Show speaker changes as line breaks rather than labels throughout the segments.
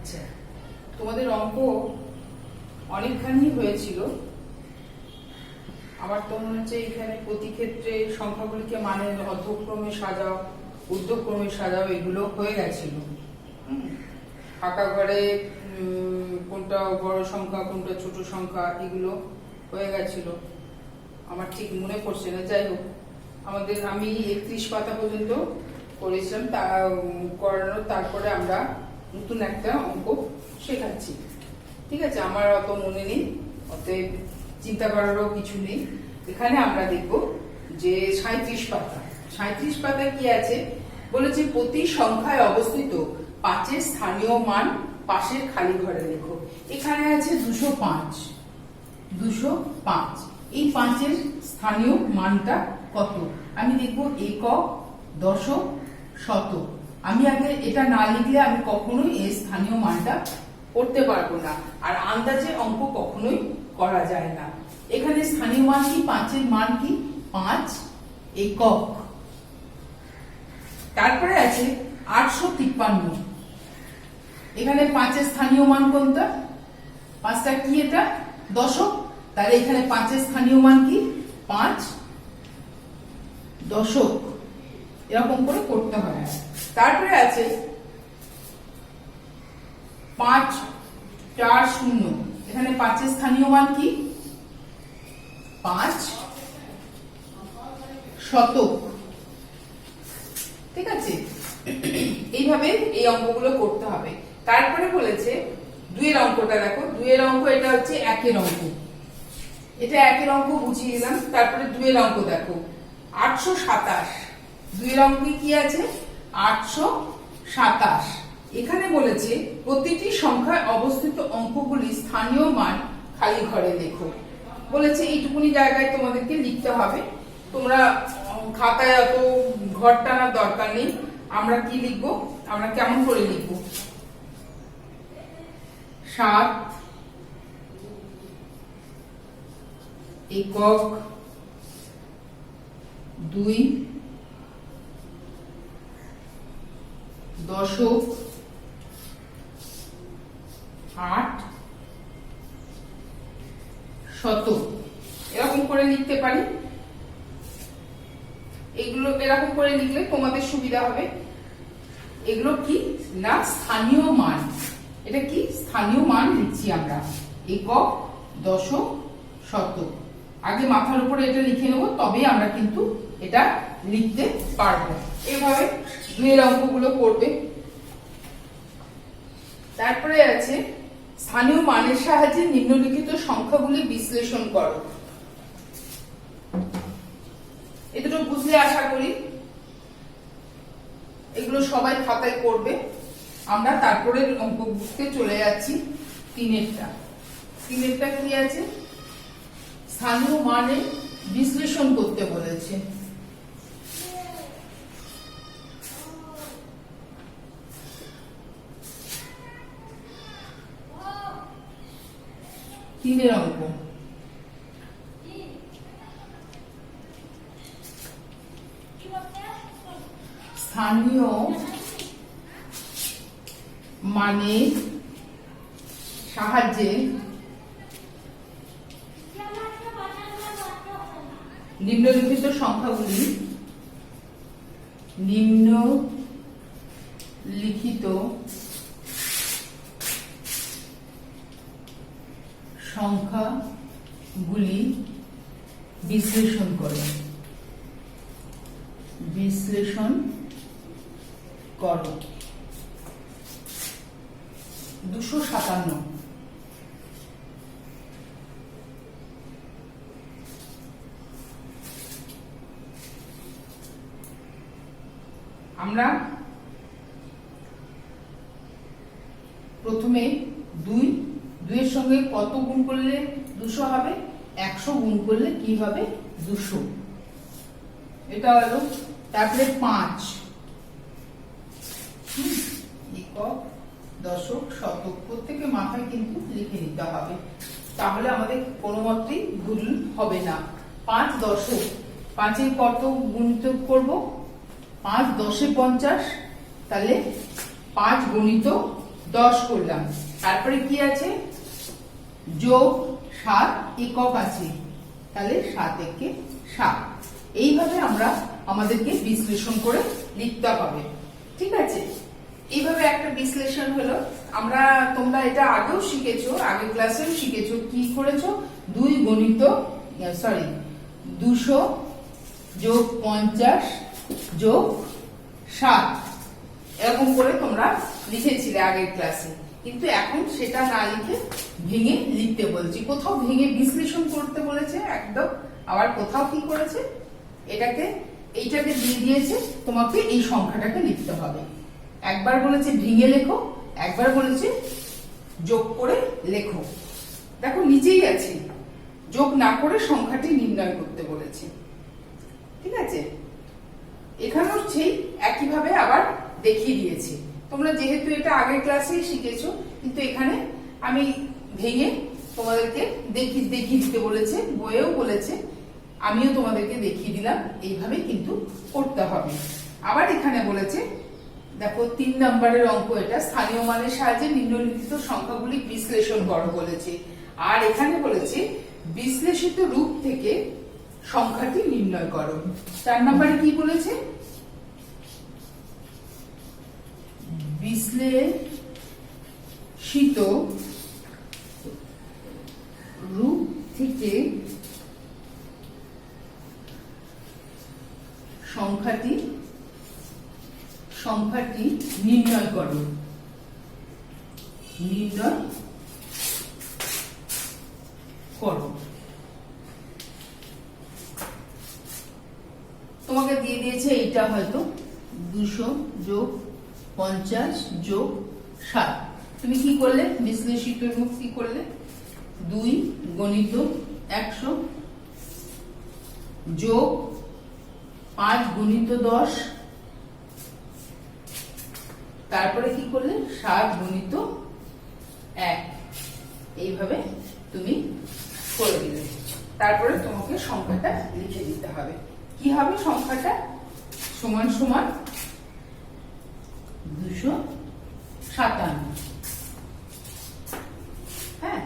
আচ্ছা, তোমাদের অঙ্ক অনেকখানি হয়েছিল। আমার তো মনে হচ্ছে এখানে প্রতি ক্ষেত্রে সংখ্যাগুলিকে মানে অর্ধক্রমে সাজাও, ঊর্ধ্বক্রমে সাজাও, এগুলো হয়ে গেছিল। ফাঁকা ঘরে কোনটা বড় সংখ্যা কোনটা ছোট সংখ্যা এগুলো হয়ে গেছিল, আমার ঠিক মনে পড়ছে না। যাই হোক, আমি 31 পাতা পর্যন্ত করেছিলাম, তা করানোর তারপরে আমরা নতুন একটা অঙ্ক শেখাচ্ছি। ঠিক আছে, আমার অত মনে নেই, অতএব চিন্তা করারও কিছু নেই। এখানে আমরা দেখব যে 37 পাতা। 37 পাতায় কি আছে বলেছে, প্রতি সংখ্যায় অবস্থিত 5-এর স্থানীয় মান পাশের খালি ঘরে লেখো। এখানে আছে 205। 205, এই 5-এর স্থানীয় মানটা কত? আমি দেখব একক, দশক, শতক। আমি আগে এটা না লিখলে আমি কখনোই এই স্থানীয় মানটা করতে পারবো না, আর আন্দাজে অঙ্ক কখনোই করা যায় না। এখানে স্থানীয় মান কি? 5-এর মান কি? 5 একক। তারপরে আছে 853। এখানে 5-এর স্থানীয় মান কোনটা? 5টা কি? এটা দশক। তাহলে এখানে 5-এর স্থানীয় মান কি? 5 দশক। এরকম করে করতে হবে। তারপরে আছে 540। এখানে 5-এর স্থানীয় মান কি? 5 শতক। ঠিক আছে, এইভাবে এই অঙ্কগুলো করতে হবে। তারপরে বলেছে 2-এর অঙ্কটা দেখো। 2-এর অঙ্ক এটা হচ্ছে 1-এর অঙ্ক। এটা 1-এর অঙ্ক বুঝিয়ে দিলাম। তারপরে 2-এর অঙ্ক দেখো 827। 2-এর অঙ্কে কি আছে? 827। এখানে বলেছে প্রতিটি সংখ্যায় অবস্থিত অঙ্কগুলি স্থানীয় মান খালি ঘরে লেখো। বলেছে এইটুকুনি জায়গায় তোমাদেরকে লিখতে হবে। তোমরা খাতায় অত ঘর টানার দরকার নেই। আমরা কি লিখবো? আমরা কেমন করে লিখবো? 7 একক, 2 দশক, 8 শতক। এরকম করে লিখতে পারি। এগুলো এরকম করে লিখলে তোমাদের সুবিধা হবে। এগুলো কি না? স্থানীয় মান। এটা কি? স্থানীয় মান লিখছি আমরা, একক, দশক, শতক। আগে মাথার উপরে এটা লিখে নেবো, তবেই আমরা কিন্তু এটা লিখতে পারবো। এইভাবে 2-এর অঙ্কগুলো করবে। তারপরে আছে স্থানীয় মানের সাহায্যে নিম্নলিখিত সংখ্যাগুলি বিশ্লেষণ করো। এ দুটো বুঝলে আশা করি এগুলো সবাই খাতায় করবে। আমরা তারপরে অঙ্ক বুঝতে চলে যাচ্ছি 3-এরটা। 3-এরটা কি আছে? স্থানীয় মানে বিশ্লেষণ করতে বলেছে। তিনের অঙ্ক স্থানীয় মানের সাহায্যে নিম্নলিখিত সংখ্যাগুলি বিশ্লেষণ করো। 257। আমরা প্রথমে 2-এর সঙ্গে কত গুণ করলে 200 হবে? 100 গুণ করলে কি হবে? 200। এটা হলো। তারপরে 5 একক, দশক, শতক। প্রত্যেকে মাথায় কিন্তু লিখে নিতে হবে, তাহলে আমাদের কোনো মতেই ভুল হবে না। 5 দশক। 5-এর কত গুণিত করব? 5 10-এ 50। তাহলে 5 গুণিত 10 করলাম। তারপরে কি আছে, যোগ 7 একক আছে, তাহলে 7 একে 7। এইভাবে আমরা আমাদেরকে বিশ্লেষণ করে লিখতে হবে। ঠিক আছে, এইভাবে একটা বিশ্লেষণ হলো। আমরা তোমরা এটা আগেও শিখেছো, আগের ক্লাসেও শিখেছো। কি করেছো, 200 যোগ 50 যোগ 7 এরকম করে তোমরা লিখেছিলে আগের ক্লাসে। কিন্তু এখন সেটা না লিখে ভেঙে লিখতে বলছি। কোথাও ভেঙে বিশ্লেষণ করতে বলেছে একদম, আবার কোথাও কি করেছে, এইটাকে দিয়ে দিয়েছে তোমাকে এই সংখ্যাটাকে লিখতে হবে। একবার বলেছে ভেঙে লেখো, একবার বলেছে যোগ করে লেখো। দেখো নিচেই আছে, যোগ না করে সংখ্যাটি নির্ণয় করতে বলেছে। ঠিক আছে, এখানেও সেই একইভাবে আবার দেখিয়ে দিয়েছে। তোমরা যেহেতু এটা আগের ক্লাসেই শিখেছো, কিন্তু এখানে আমি ভেঙে তোমাদেরকে দেখিয়ে দিতে বলেছে, বইয়েও বলেছে, আমিও তোমাদেরকে দেখিয়ে দিলাম। এইভাবে কিন্তু করতে হবে। আবার এখানে বলেছে, দেখো 3 নম্বরের অঙ্ক এটা, স্থানীয় মানের সাহায্যে নিম্নলিখিত সংখ্যাগুলি বিশ্লেষণ করো বলেছে। আর এখানে বলেছে বিশ্লেষিত রূপ থেকে সংখ্যাটি নির্ণয় করো। 4 নম্বরে কি বলেছে, বিশ্লেষিত রূপ থেকে সংখ্যাটি নির্ণয় করো। তোমাকে দিয়ে দিয়েছে এইটা হয়তো 200 যোগ 50 যোগ 7। তুমি কি করলে, বিশ্লেষিত রূপ কি করলে, 2 গণিত 100 যোগ 5 গুণিত 10, তারপরে কি করলে 7 গুণিত 1। এইভাবে তুমি করে দিলে। তারপরে তোমাকে সংখ্যাটা লিখে দিতে হবে। কি হবে সংখ্যাটা, সমান সমান 257। হ্যাঁ,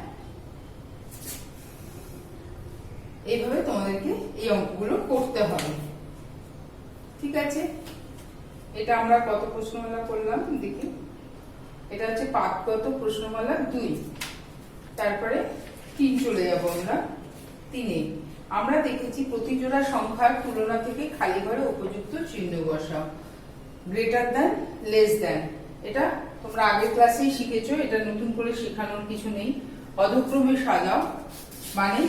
এইভাবে তোমাদেরকে এই অঙ্কগুলো করতে হবে। ঠিক আছে, এটা আমরা কত প্রশ্নমালা করলাম দেখি। এটা হচ্ছে পাঠগত প্রশ্নমালা 2। তারপরে 3 চলে যাব আমরা। 3-এ আমরা দেখেছি প্রতিজোড়া সংখ্যার তুলনা থেকে খালি ঘরে উপযুক্ত চিহ্ন বসাও। গ্রেটার দ্যান, লেস দ্যান, এটা তোমরা আগের ক্লাসেই শিখেছো, এটা নতুন করে শেখানোর কিছু নেই। অধক্রমে সাজাও মানে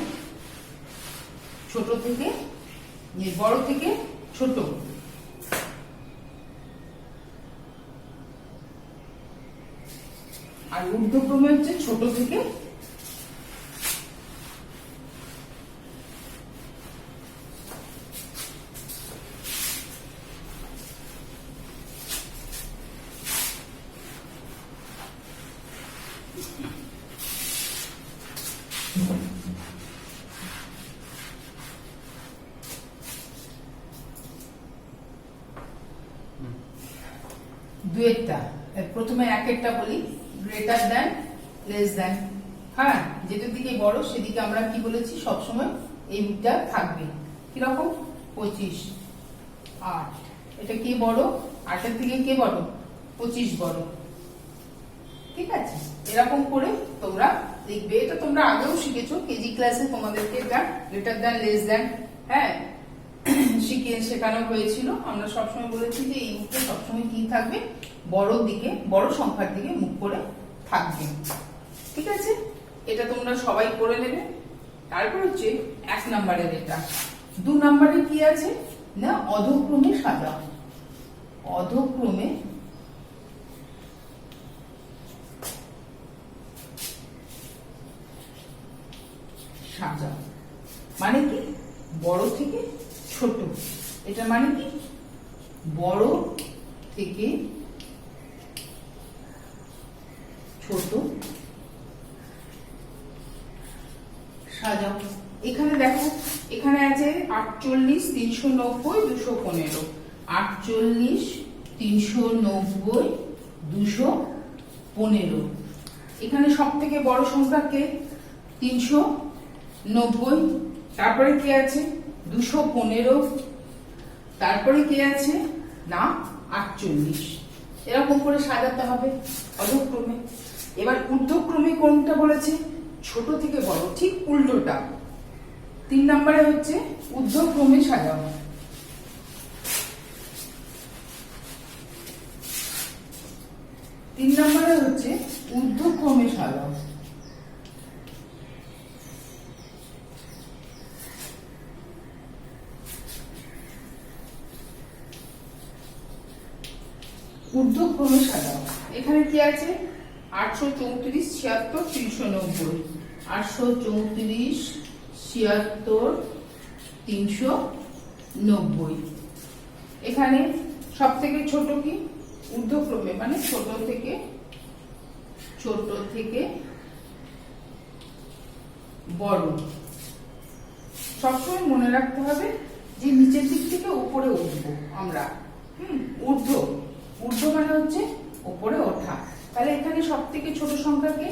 ছোট থেকে বড় থেকে ছোট, আর ঊর্ধ্বক্রমে হচ্ছে ছোট থেকে দুয়েরটা। প্রথমে একেরটা বলি, গ্রেটার দ্যান, লেস দ্যান। হ্যাঁ, যেটার দিকে বড় সেদিকে আমরা কি বলেছি, সবসময় এইটা থাকবে। কিরকম, 25, 8। এটা কি বড়, 8-এর থেকে কে বড়, 25 বড়। ঠিক আছে, এরকম করে তোমরা লিখবে। এটা তোমরা আগেও শিখেছো, কেজি ক্লাসে তোমাদেরকে এটা গ্রেটার দ্যান, লেস দ্যান হ্যাঁ শেখানো হয়েছিল। আমরা সবসময় বলেছি যে এই মুখে সবসময় কি থাকবে, বড় দিকে, বড় সংখ্যার দিকে মুখ করে থাকবে। ঠিক আছে, এটা তোমরা সবাই করে নেবে। তারপর হচ্ছে 1 নম্বরের এটা। 2 নম্বরে কি আছে না, অধক্রমে সাজাও। অধক্রমে সাজাও মানে কি, বড় থেকে ছোট। এটা মানে কি, বড় থেকে ছোট সাজাও। এখানে দেখো, এখানে আছে 48, 390, 215। 48, 390, 15। এখানে সব থেকে বড় সংখ্যা কে? 390। তারপরে কে আছে? 215। তারপরে কে আছে? না 48। এরকম করে সাজাতে হবে অধক্রমে। এবার ঊর্ধ্বক্রমে কোনটা বলেছে? ছোট থেকে বড়, ঠিক উল্টোটা। 3 নম্বরে হচ্ছে ঊর্ধ্বক্রমে সাজাও। তিন নম্বরে হচ্ছে ঊর্ধ্বক্রমে সাজাও। ঊর্ধ্বক্রমে সাজাও। এখানে কি আছে? 834, 76, 390। 834, 76, 390। এখানে সব থেকে ছোট কি? ঊর্ধ্বক্রমে মানে ছোট থেকে বড়। সবসময় মনে রাখতে হবে যে নিচের দিক থেকে উপরে উঠবো আমরা। ঊর্ধ্ব মানে হচ্ছে উপরে ওঠা। তাহলে এখানে সব থেকে ছোট সংখ্যা কে?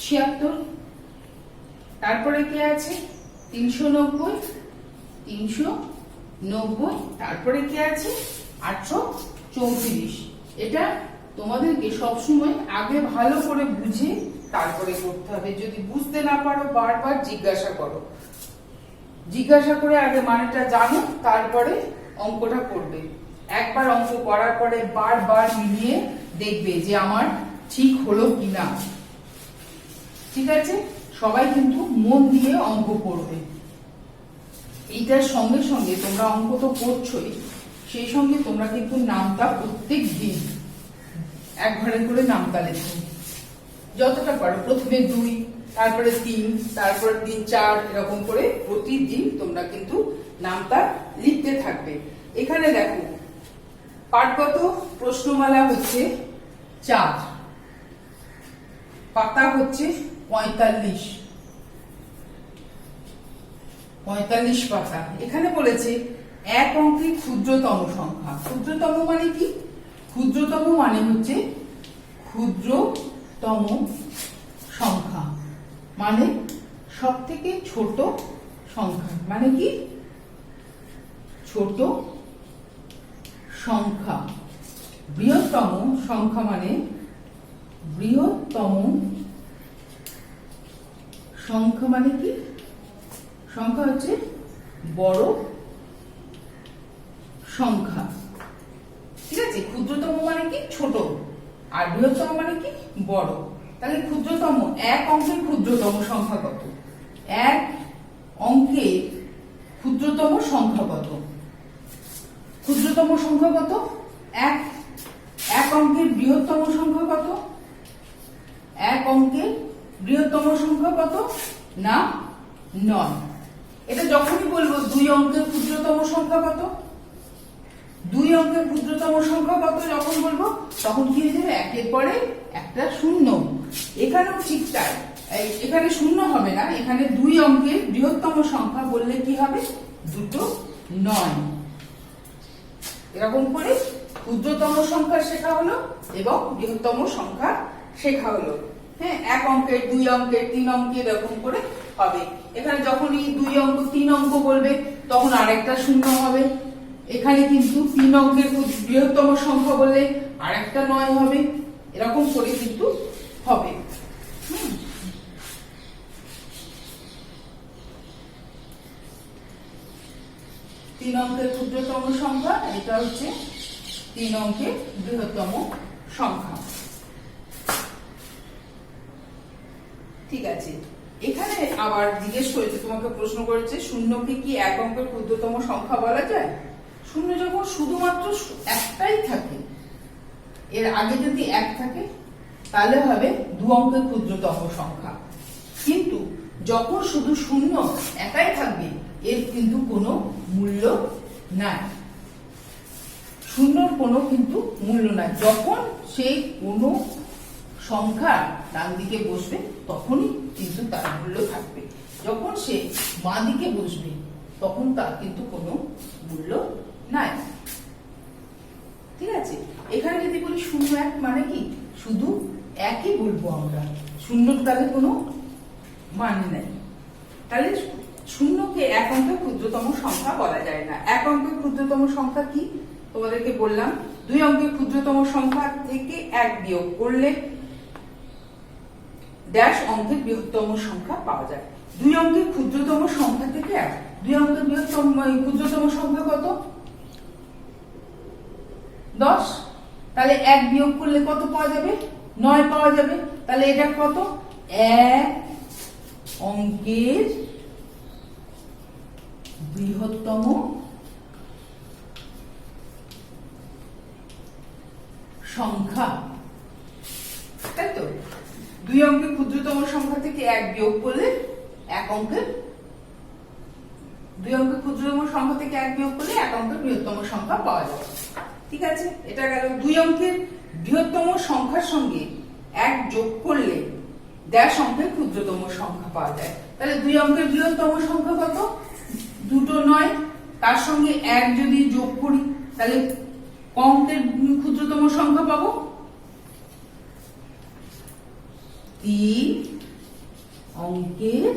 76। তারপরে কে আছে? 390। 390। তারপরে কে আছে? 834। এটা তোমাদেরকে সবসময় আগে ভালো করে বুঝে তারপরে করতে হবে। যদি বুঝতে না পারো বারবার জিজ্ঞাসা করো। জিজ্ঞাসা করে আগে মানেটা জানো, তারপরে অঙ্কটা করবে। একবার অঙ্ক করার পরে বারবার মিলিয়ে দেখবে যে আমার ঠিক হলো কিনা। ঠিক আছে? সবাই কিন্তু মন দিয়ে অঙ্ক করবে। এইটার সঙ্গে সঙ্গে তোমরা অঙ্ক তো করছোই, সেই সঙ্গে তোমরা কিন্তু নামটা প্রত্যেক দিন এক ঘরে করে নামটা লেখো যতটা পারো। প্রথমে 2, তারপরে 3, তারপরে 3, 4, এরকম করে প্রতিদিন তোমরা কিন্তু নামটা লিখতে থাকবে। এখানে দেখো পাঠগত প্রশ্নমালা হচ্ছে 4, পাতা হচ্ছে 45 পাতা। এখানে বলেছে এক অঙ্কের ক্ষুদ্রতম সংখ্যা। ক্ষুদ্রতম মানে কি? ক্ষুদ্রতম মানে হচ্ছে ক্ষুদ্রতম সংখ্যা মানে সব থেকে ছোট সংখ্যা। মানে কি? ছোট সংখ্যা। বৃহত্তম সংখ্যা মানে বৃহত্তম সংখ্যা মানে কি? সংখ্যা হচ্ছে বড় সংখ্যা। ঠিক আছে? ক্ষুদ্রতম মানে কি? ছোট, আর বৃহত্তম মানে কি? বড়। তাহলে ক্ষুদ্রতম, এক অঙ্কের ক্ষুদ্রতম সংখ্যা কত? এক অঙ্কের ক্ষুদ্রতম সংখ্যা কত? ক্ষুদ্রতম সংখ্যা কত? এক অঙ্কের বৃহত্তম সংখ্যা কত? এক অঙ্কের বৃহত্তম সংখ্যা কত? না 9। এটা যখনই বলবো 2 অঙ্কের ক্ষুদ্রতম সংখ্যা কত? 2 অঙ্কের ক্ষুদ্রতম সংখ্যা কত যখন বলবো, তখন কি হয়ে যাবে? একের পরে একটা শূন্য। এখানেও ঠিক তাই। এখানে শূন্য হবে না, এখানে 2 অঙ্কের বৃহত্তম সংখ্যা বললে কি হবে? 2 9। এরকম করে ক্ষুদ্রতম সংখ্যা শেখা হলো এবং বৃহত্তম সংখ্যা শেখা হলো। হ্যাঁ, 1 অঙ্কের, 2 অঙ্কের, 3 অঙ্কের, এরকম করে হবে। এখানে যখনই 2 অঙ্ক 3 অঙ্ক বলবে তখন আরেকটা শূন্য হবে। এখানে কিন্তু 3 অঙ্কের বৃহত্তম সংখ্যা বললে আরেকটা 9 হবে। এরকম করে কিন্তু হবে। 3 অঙ্কের ক্ষুদ্রতম সংখ্যা, এটা হচ্ছে 3 অঙ্কের বৃহত্তম সংখ্যা। ঠিক আছে? এখানে আবার জিজ্ঞেস করেছে, তোমাকে প্রশ্ন করেছে, শূন্যকে কি 1 অঙ্কের ক্ষুদ্রতম সংখ্যা বলা যায়? শূন্য যখন শুধুমাত্র একটাই থাকে, এর আগে যদি 1 থাকে তাহলে হবে 2 অঙ্কের ক্ষুদ্রতম সংখ্যা। কিন্তু যখন শুধু শূন্য একাই থাকবে, এর কিন্তু কোনো মূল্য নাই। শূন্যর কোনো কিন্তু মূল্য নাই। যখন সেই কোনো সংখ্যা ডান দিকে বসবে তখনই কিন্তু তার মূল্য থাকবে। যখন সে বাঁ দিকে বসবে তখন তার কিন্তু কোনো মূল্য নাই। ঠিক আছে? এখানে যদি বলি 0 1 মানে কি? শুধু একই বলবো আমরা, শূন্যর তাহলে কোনো মানে নাই। তাহলে শূন্যকে এক অঙ্কের ক্ষুদ্রতম সংখ্যা বলা যায় না। এক অঙ্কের ক্ষুদ্রতম সংখ্যা কি তোমাদেরকে বললাম, দুই অঙ্কের ক্ষুদ্রতম সংখ্যা থেকে এক বিয়োগ করলে ড্যাশ অঙ্কের বৃহত্তম সংখ্যা পাওয়া যায়। দুই অঙ্কের ক্ষুদ্রতম সংখ্যা থেকে এক, দুই অঙ্কের বৃহত্তম ক্ষুদ্রতম সংখ্যা কত? 10। তাহলে এক বিয়োগ করলে কত পাওয়া যাবে? 9 পাওয়া যাবে। তাহলে এটা কত? এক অঙ্কের বৃহত্তম সংখ্যা, তাই তো? দুই অঙ্কের ক্ষুদ্রতম সংখ্যা থেকে এক বিয়োগ করলে এক অঙ্কের, দুই অঙ্কের ক্ষুদ্রতম সংখ্যা থেকে এক বিয়োগ করলে এক অঙ্কের বৃহত্তম সংখ্যা পাওয়া যাবে। ঠিক আছে, এটা গেল। দুই অঙ্কের বৃহত্তম সংখ্যার সঙ্গে এক যোগ করলে ড্যাশ অঙ্কের ক্ষুদ্রতম সংখ্যা পাওয়া যায়। তাহলে দুই অঙ্কের বৃহত্তম সংখ্যা কত? দুটো 9, তার সঙ্গে এক যদি যোগ করি তাহলে ক অঙ্কের ক্ষুদ্রতম সংখ্যা পাবো? 3 অঙ্কের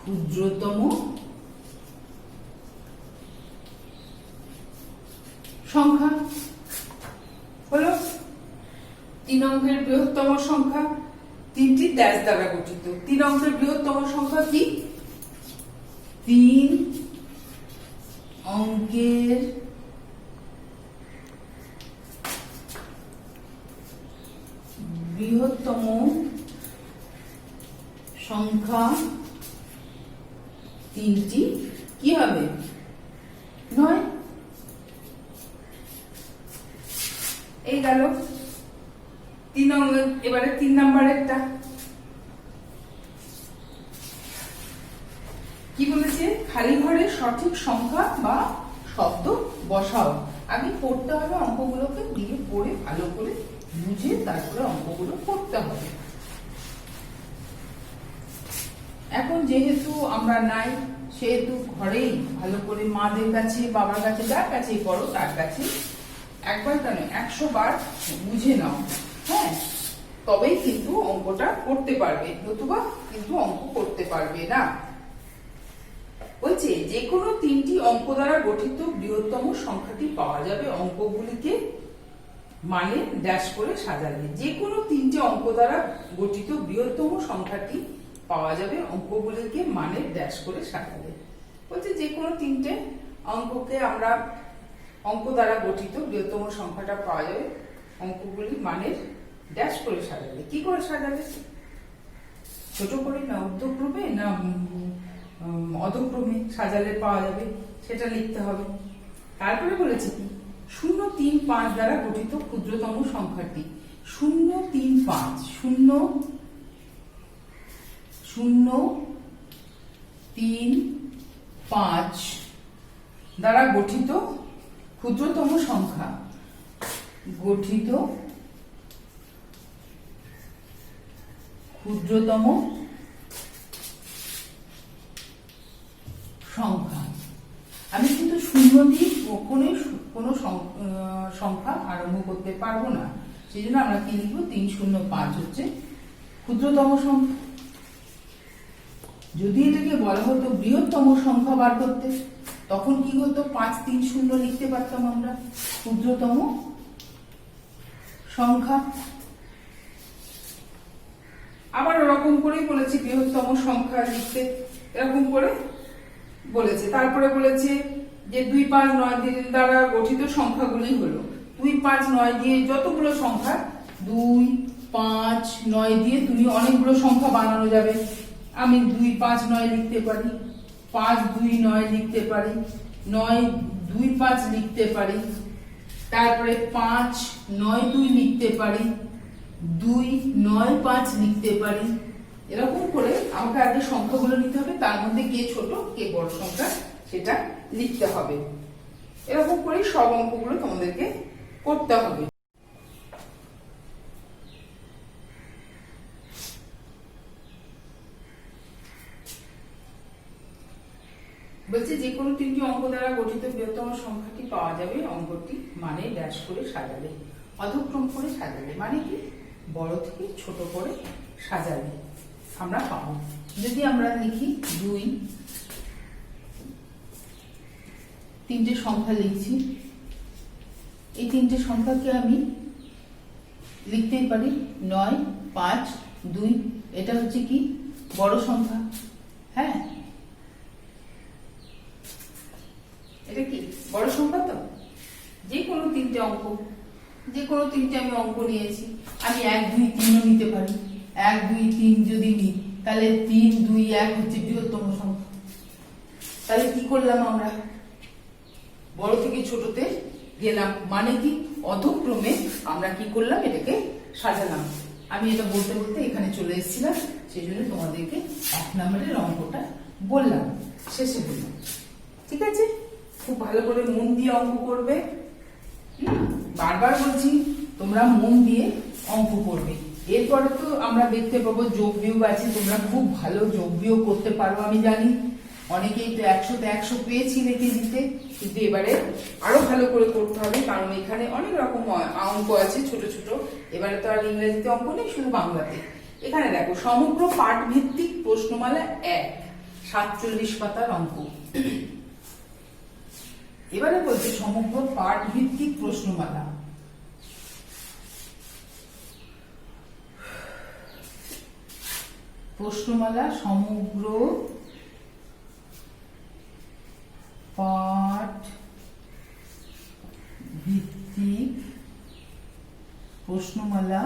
ক্ষুদ্রতম সংখ্যা হলো। 3 অঙ্কের বৃহত্তম সংখ্যা তিনটি ড্যাশ দ্বারা গঠিত। 3 অঙ্কের বৃহত্তম সংখ্যা কি? 3 অঙ্কের বৃহত্তম সংখ্যা তিনটি কি হবে? 9। এই গেল 3 অঙ্কের। এবারে 3 নাম্বারেরটা কি বলেছে? খালি ঘরে সঠিক সংখ্যা বা শব্দ বসাও। আগে পড়তে হবে অঙ্কগুলোকে, দিয়ে পড়ে ভালো করে বুঝে তারপরে অঙ্কগুলো করতে হবে। এখন যেহেতু আমরা নাই, সেহেতু ঘরেই ভালো করে মাদের কাছে, বাবার কাছে, যার কাছেই পড়ো তার কাছে একবার কেন 100 বার বুঝে নাও। হ্যাঁ, তবেই কিন্তু অঙ্কটা করতে পারবে, নতুবা কিন্তু অঙ্ক করতে পারবে না। বলছে যে কোনো 3টি অঙ্ক দ্বারা গঠিত বৃহত্তম সংখ্যাটি পাওয়া যাবে অঙ্কগুলিকে মানে ড্যাশ করে সাজালে। যে কোনো 3টে অঙ্ক দ্বারা গঠিত বৃহত্তম সংখ্যাটি পাওয়া যাবে অঙ্কগুলিকে মানে ড্যাশ করে সাজালে। বলছে যে কোনো 3টে অঙ্ককে আমরা অঙ্ক দ্বারা গঠিত বৃহত্তম সংখ্যাটা পাওয়া যাবে অঙ্কগুলি মানের ড্যাশ করে সাজালে। কি করে সাজালে? ছোট করে না ঊর্ধ্বক্রমে না অধক্রমে সাজালে পাওয়া যাবে, সেটা লিখতে হবে। তারপরে বলেছে কি? 0, 3, 5 দ্বারা গঠিত ক্ষুদ্রতম সংখ্যাটি। 0, 3, 5, 0, 0, 3, 5 দ্বারা গঠিত ক্ষুদ্রতম সংখ্যা। গঠিত ক্ষুদ্রতম সংখ্যা। আমি কিন্তু 0 দিয়ে কখনোই কোনো সংখ্যা আরম্ভ করতে পারবো না, সেই জন্য আমরা কি লিখবো? 3, 0, 5 হচ্ছে ক্ষুদ্রতম সংখ্যা। যদি এটাকে বলা হতো বৃহত্তম সংখ্যা বার করতে, তখন কি হতো? 5, 3, 0 লিখতে পারতাম আমরা ক্ষুদ্রতম সংখ্যা। আবার ওরকম করেই বলেছি বৃহত্তম সংখ্যা লিখতে, এরকম করে বলেছে। তারপরে বলেছে যে 2, 5, 9 দ্বারা গঠিত সংখ্যাগুলি হলো 2, 5, 9 দিয়ে যতগুলো সংখ্যা 2, 5, 9 দিয়ে তুমি অনেকগুলো সংখ্যা বানানো যাবে। আমি 2, 5, 9 লিখতে পারি, 5, 2, 9 লিখতে পারি, 9, 2, 5 লিখতে পারি, তারপরে 5, 9, 2 লিখতে পারি, 2, 9, 5 লিখতে পারি। এরকম করে আমাকে আগে সংখ্যাগুলো নিতে হবে, তার মধ্যে কে ছোট কে বড় সংখ্যা সেটা লিখতে হবে। এরকম করে সব অঙ্কগুলো তোমাদেরকে করতে হবে। বলছে যে কোনো 3টি অঙ্ক দ্বারা গঠিত বৃহত্তম সংখ্যাটি পাওয়া যাবে অঙ্কটি মানে ড্যাশ করে সাজালে। অধক্রম করে সাজাবে মানে কি বড় থেকে ছোট করে সাজাবে আমরা পাবো। যদি আমরা লিখি 2, 3টে সংখ্যা লিখছি, এই 3টে সংখ্যাকে আমি লিখতেই পারি 9, 5, 2। এটা হচ্ছে কি বড় সংখ্যা, হ্যাঁ এটা কি বড় সংখ্যা। তো যে কোনো 3টে অঙ্ক, যে কোনো 3টে আমি অঙ্ক নিয়েছি, আমি 1, 2, 3ও নিতে পারি। 1, 2, 3 যদি নিই তাহলে 3, 2, 1 হচ্ছে বৃহত্তম সংখ্যা। তাহলে কি করলাম আমরা বড় থেকে ছোটতে গেলাম মানে কি অধক্রমে আমরা কি করলাম এটাকে সাজালাম। আমি এটা বলতে বলতে এখানে চলে এসেছিলাম, সেই জন্য তোমাদেরকে 1 নম্বরের অঙ্কটা বললাম, শেষে বললাম। ঠিক আছে, খুব ভালো করে মন দিয়ে অঙ্ক করবে। বারবার বলছি তোমরা মন দিয়ে অঙ্ক করবে। এরপরে তো আমরা দেখতে পাবো যোগ বিয়োগ আছে, তোমরা খুব ভালো যোগ বিয়োগ করতে পারো আমি জানি। অনেকেই তো 100তে 100 পেয়েছি দিতে, কিন্তু এবারে আরো ভালো করে করতে হবে, কারণ এখানে অনেক রকম অঙ্ক আছে ছোট ছোট। এবারে তো আর ইংরেজিতে অঙ্ক নেই, শুধু বাংলাতে। এখানে দেখো সমগ্র পাঠ ভিত্তিক প্রশ্নমালা 1, 47 পাতার অঙ্ক। এবারে বলছে সমগ্র পাঠ ভিত্তিক প্রশ্নমালা। প্রশ্নমালা সমগ্র পাঠ ভিত্তিক প্রশ্নমালা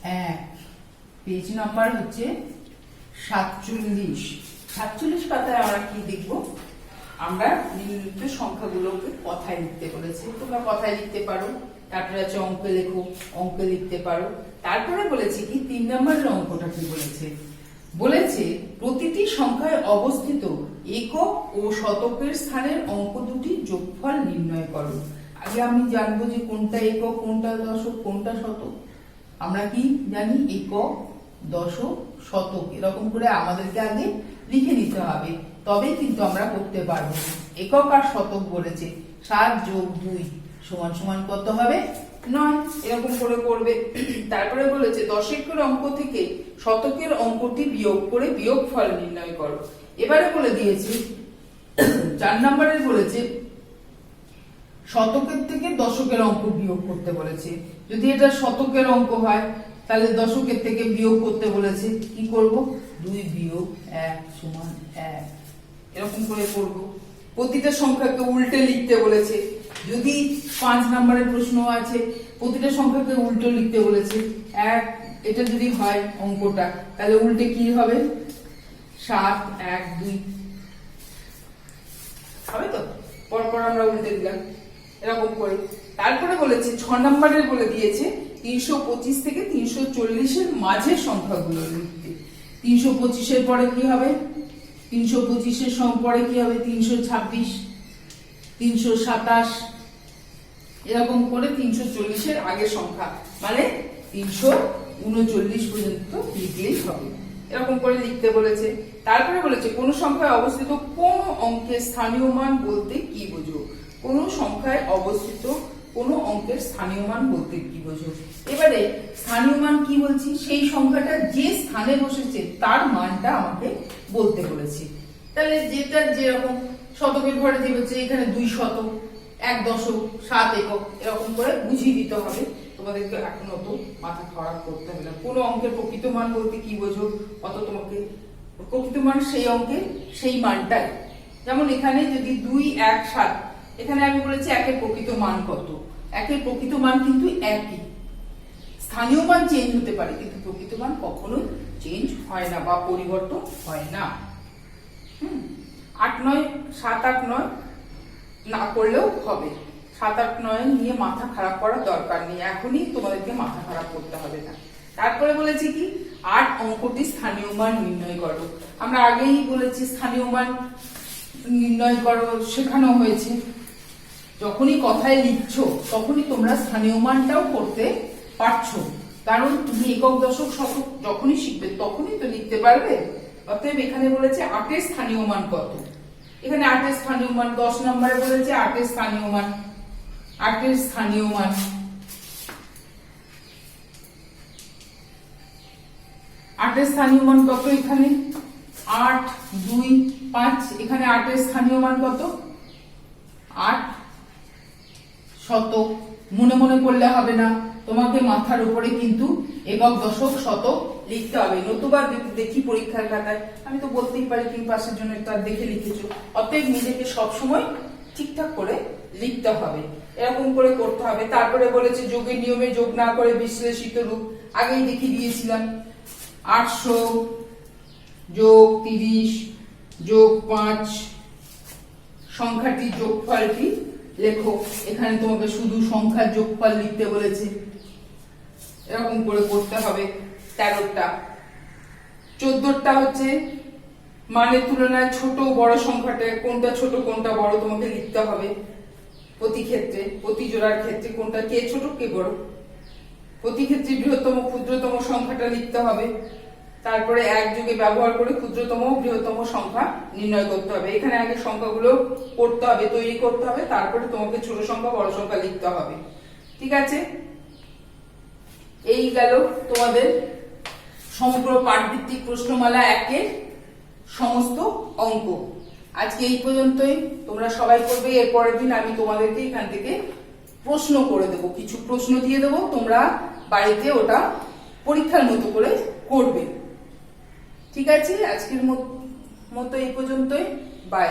1, পেজ নাম্বার হচ্ছে 47। 47 পাতায় আমরা কি দেখবো, আমরা নিম্নলিখিত সংখ্যাগুলোকে কথায় লিখতে বলেছে, তোমরা কথায় লিখতে পারো। তারপরে আছে অঙ্কে লেখো, অঙ্কে লিখতে পারো। তারপরে বলেছে কি 3 নম্বরের অঙ্কটা কি বলেছে, বলেছে প্রতিটি সংখ্যায় অবস্থিত একক ও শতকের স্থানের অঙ্ক দুটি যোগফল নির্ণয় করো। আগে আমি জানবো যে কোনটা একক, কোনটা দশক, কোনটা শতক। আমরা কি জানি একক, দশক, শতক, এরকম করে আমাদেরকে আগে লিখে নিতে হবে, তবে কিন্তু আমরা করতে পারবো। একক আর শতক বলেছে 7 যোগ 2 সমান সমান কত হবে 9, এরকম করে করবে। তারপরে বলেছে দশকের অঙ্ক থেকে শতকের অঙ্কটি বিয়োগ করে বিয়োগফল নির্ণয় করো। এবারে বলে দিয়েছি 4 নম্বরের বলেছে শতকের থেকে দশকের অঙ্ক বিয়োগ করতে বলেছে। যদি এটা শতকের অঙ্ক হয় তাহলে দশকের থেকে বিয়োগ করতে বলেছে, কি করব 2 বিয়োগ 1 সমান 1, এরকম করে করব। প্রতিটা সংখ্যাকে উল্টে লিখতে বলেছে। যদি 5 নম্বরের প্রশ্ন আছে, প্রতিটা সংখ্যাকে উল্টো লিখতে বলেছে। 1 এটা যদি হয় অঙ্কটা, তাহলে উল্টে কি হবে 7, 1, 2 হবে তো। পরপর আমরা উল্টে দিলাম এরকম করে। তারপরে বলেছে 6 নম্বরের বলে দিয়েছে 325 থেকে 340 এর মাঝের সংখ্যাগুলো লিখতে। 325 এর পরে কি হবে, 325 এর পরে কি হবে 326, 327, এরকম করে 340 এর আগের সংখ্যা মানে 339 পর্যন্ত লিখলেই হবে, এরকম করে লিখতে বলেছে। তারপরে বলেছে কোন সংখ্যায় অবস্থিত কোন অঙ্কের স্থানীয় মান বলতে কি বোঝো। কোন সংখ্যায় অবস্থিত কোন অঙ্কের স্থানীয় মান বলতে কি বোঝো। এবারে স্থানীয় মান কি বলছি, সেই সংখ্যাটা যে স্থানে বসেছে তার মানটা আমাকে বলতে বলেছে। তাহলে যেটা যেরকম শতকের ঘরে যে হচ্ছে এখানে 2 শতক, 1 দশক, 7 একক, এরকম করে বুঝিয়ে দিতে হবে। তোমাদেরকে এখন অত মাথা খারাপ করতে হবে না। কোন অঙ্কের প্রকৃত মান বলতে কি বোঝো, অত তোমাকে প্রকৃত মান সেই অঙ্কের সেই মানটাই। যেমন এখানে যদি 2, 1, 7, এখানে আমি বলেছি একের প্রকৃত মান কত। একের প্রকৃত মান কিন্তু একই। স্থানীয় মান চেঞ্জ হতে পারে, কিন্তু প্রকৃত মান কখনোই চেঞ্জ হয় না বা পরিবর্তন হয় না। 8, 9, 7, 8, 9 না করলেও হবে। 7, 8, 9 নিয়ে মাথা খারাপ করার দরকার নেই, এখনই তোমাদেরকে মাথা খারাপ করতে হবে না। তারপরে বলেছি কি 8 অঙ্কটি স্থানীয় মান নির্ণয় করো। আমরা আগেই বলেছি স্থানীয় মান নির্ণয় করো, শেখানো হয়েছে। যখনই কথায় লিখছো তখনই তোমরা স্থানীয় মানটাও করতে পারছো, কারণ তুমি একক, দশক, শতক যখনই শিখবে তখনই তো লিখতে পারবে। অতএব এখানে বলেছে 8 এর স্থানীয় মান কত, এখানে 8 এর স্থানীয় মান 10 নম্বরে বলেছে 8 এর স্থানীয় মান 8 এর স্থানীয় মান 8 এর স্থানীয় মান কত এখানে 8 2 5 এখানে 8 এর স্থানীয় মান কত 8 শতক মনে মনে করলে হবে না তোমাকে মাথার উপরে কিন্তু একক দশক শতক লিখতে হবে নতুবা দেখি পরীক্ষার খাতায় আমি তো বলতেই পারি 3 পাসের জন্য এটা দেখে লিখেছো অতএব নিজেকে সব সময় ঠিকঠাক করে লিখতে হবে এরকম করে করতে হবে তারপরে বলেছে যোগের নিয়মে যোগ না করে বিশ্লেষিত রূপ আগেই দেখিয়ে দিয়েছিলাম 800 যোগ 30 যোগ 5 সংখ্যাটি যোগফলটি লেখো এখানে তোমাকে শুধু সংখ্যার যোগফল লিখতে বলেছে এরকম করে করতে হবে 13টা 14টা হচ্ছে মানের তুলনায় ছোট বড় সংখ্যাটা কোনটা ছোট কোনটা বড় তোমাকে লিখতে হবে প্রতি ক্ষেত্রে প্রতি জোড়ার ক্ষেত্রে কোনটা কে ছোট কে বড় প্রতি ক্ষেত্রে বৃহত্তম ক্ষুদ্রতম সংখ্যাটা লিখতে হবে তারপরে একযোগে ব্যবহার করে ক্ষুদ্রতম বৃহত্তম সংখ্যা নির্ণয় করতে হবে এখানে আগে সংখ্যাগুলো করতে হবে তৈরি করতে হবে তারপরে তোমাকে ছোট সংখ্যা বড় সংখ্যা লিখতে হবে ঠিক আছে এই গেল তোমাদের সমগ্র পাঠভিত্তিক প্রশ্নমালা 1 এর সমস্ত অঙ্ক আজকে এই পর্যন্তই তোমরা সবাই করবে এর পরের দিন আমি তোমাদেরকে এখান থেকে প্রশ্ন করে দেব কিছু প্রশ্ন দিয়ে দেব তোমরা বাড়িতে ওটা পরীক্ষার মতো করে করবে ঠিক আছে আজকের মতো এই পর্যন্তই বাই